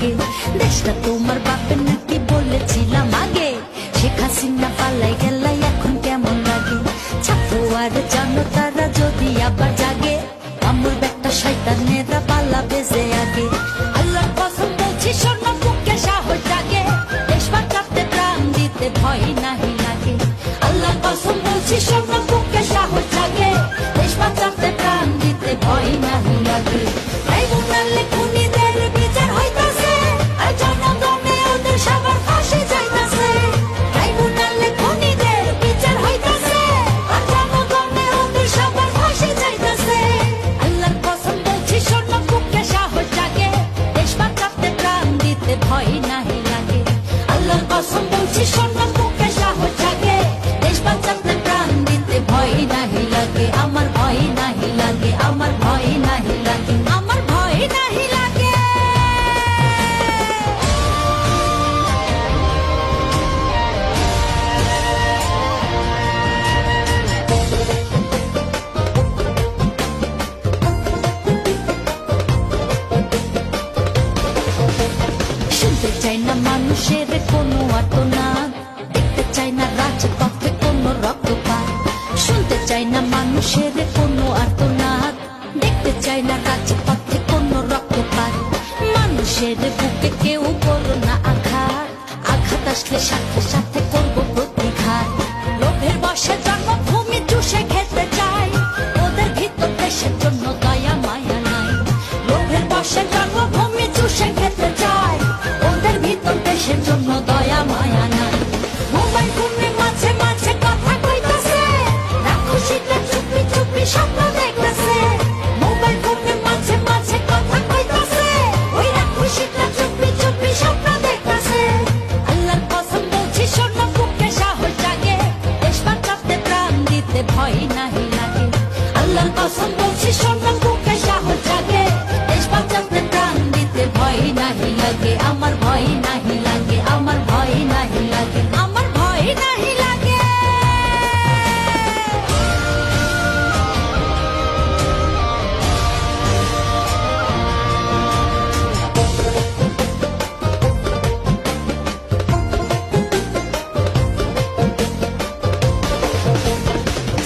লাগে। দেশটা তোমার বাপের নাকি বলেছিলাম আগে, শেখ হাসিনা পালাই গেল এখন কেমন লাগে। ছাত্র আর জনতারা যদি আবার জাগে, আমার বেটা শয়তানেরা পালা বেজে আগে। আল্লাহর কসম বলছি স্বর্ণ বুকে সাহস জাগে, দেশ বাঁচাতে প্রাণ দিতে ভয় নাহি লাগে। আল্লাহর কসম বলছি স্বর্ণ বুকে সাহস জাগে, দেশ বাঁচাতে প্রাণ দিতে ভয় নাহি লাগে। ট্রাইব্যুনালে খুনিদের বিচার হইতাছে, আর জনগণে ওদের সবার ফাঁসি যাইতাছে। ট্রাইব্যুনালে খুনিদের বিচার হইতাছে, আর জনগণে ওদের সবার ফাঁসি যাইতাছে। আল্লাহর কসম বলছি স্বর্ণ বুকে সাহস জাগে, দেশ বাঁচাতে প্রাণ দিতে ভয় নাহি লাগে। আল্লাহর কসম বলছি স্বর্ণ বুকে সাহস জাগে, দেশ বাঁচাতে প্রাণ দিতে ভয় নাহি লাগে। আমার ভয় নাহি লাগে, আমার ভয় নাহি লাগে, আমার ভয় নাহি লাগে। শুনতে চাই না মানুষের কোনো আর্তনাদ, দেখতে চাই না রাজপথে কোনো রক্তপাত। শুনতে চাই না মানুষের কোনো আর্তনাদ, দেখতে চাই না রাজপথে কোনো রক্তপাত। মানুষের বুকে কেউ করো না আঘাত, আঘাত আসলে সাথে সাথে করবো প্রতিঘাত। লোভের বশে জন্মভূমি চুষে খেতে চাই, ওদের ভিতর দেশের জন্য দয়া মায়া নাই। লোভের বশে জন্মভূমি চুষে খেতে চাই, ওদের ভিতর দেশের জন্য দয়া মায়া নাই। মোবাইল ফোনে মাঝে মাঝে কথা কইতাছে, রাক্ষসীটা চুপি চুপি স্বপ্ন দেখতেছে। মোবাইল ফোনে মাঝে মাঝে কথা কইতাছে, ওই রাক্ষসীটা চুপি চুপি স্বপ্ন দেখতেছে। আল্লাহর কসম বলছি স্বর্ণ বুকে সাহস জাগে, দেশ বাঁচাতে প্রাণ দিতে ভয় নাহি লাগে। আল্লাহর কসম বলছি স্বর্ণ বুকে সাহস জাগে, দেশ বাঁচাতে প্রাণ দিতে ভয় নাহি লাগে। আমার ভয় নাহি লাগে, আমার ভয় নাহি লাগে, আমার ভয় নাহি লাগে।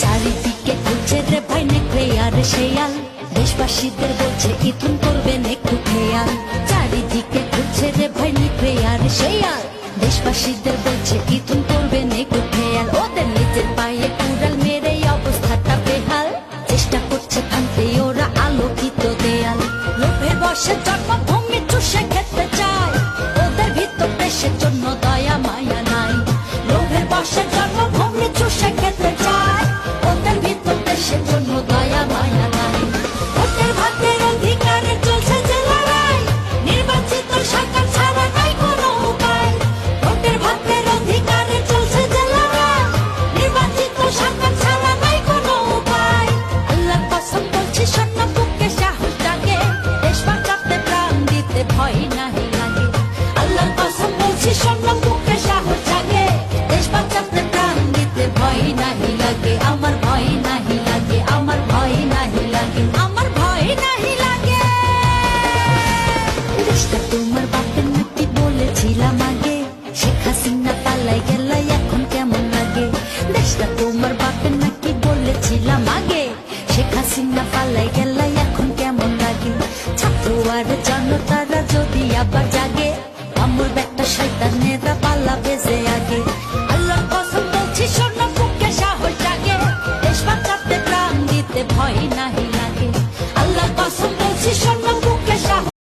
চারিদিকে ঘুরছে রে ভাই নেকড়ে আর শেয়াল, দেশবাসীদের বলছে ইথুন করবেন একটু খেয়াল। চারিদিকে ঘুরছে রে ভাই নেকড়ে আর শেয়াল, দেশবাসীদের বলছে ইথুন করবেন একটু খেয়াল। ওদের নিজের পায়ে কুড়াল মেরে অবস্থাটা বেহাল, চেষ্টা করছে ভাঙতে ওরা আলোকিত দেয়াল। লোভের বশে জন্মভূমি চুষে খেতে চায়, ওদের ভিতর দেশের জন্য দয়া মায়া নাই। লোভের বশে জন্মভূমি চুষে খেতে চায়, ওদের ভিতর দেশের জন্য দয়া মায়া নাই। ভোটের ভাতের অধিকারে চলছে যে লড়াই, নির্বাচিত সরকার ছাড়া নাই কোনো উপায়। ভোটের ভাতের অধিকারে চলছে যে লড়াই, নির্বাচিত সরকার ছাড়া নাই কোনো উপায়। আল্লাহর কসম বলছি স্বর্ণ বুকে সাহস জাগে, দেশ বাঁচাতে প্রাণ দিতে ভয় নাহি লাগে। আল্লাহর কসম বলছি স্বর্ণ বুকে সাহস জাগে, দেশ বাঁচাতে প্রাণ দিতে ভয় নাহি লাগে। আমার ভয় নাহি লাগে, আমার ভয় নাহি লাগে, আমার ভয় নাহি লাগে। দেশটা তোমার বাপের নাকি বলেছিলাম আগে, শেখ হাসিনা পালাই গেল এখন কেমন লাগে। দেশটা তোমার বাপের নাকি বলেছিলাম আগে, শেখ হাসিনা পালাই গেল এখন কেমন লাগে। ছাত্র আর জনতারা যদি আবার জাগে, আমার বেটা শয়তানেরা পালা বেজে আগে। আল্লাহর কসম বলছি স্বর্ণ বুকে সাহস জাগে, দেশ বাঁচাতে প্রাণ দিতে ভয় নাহি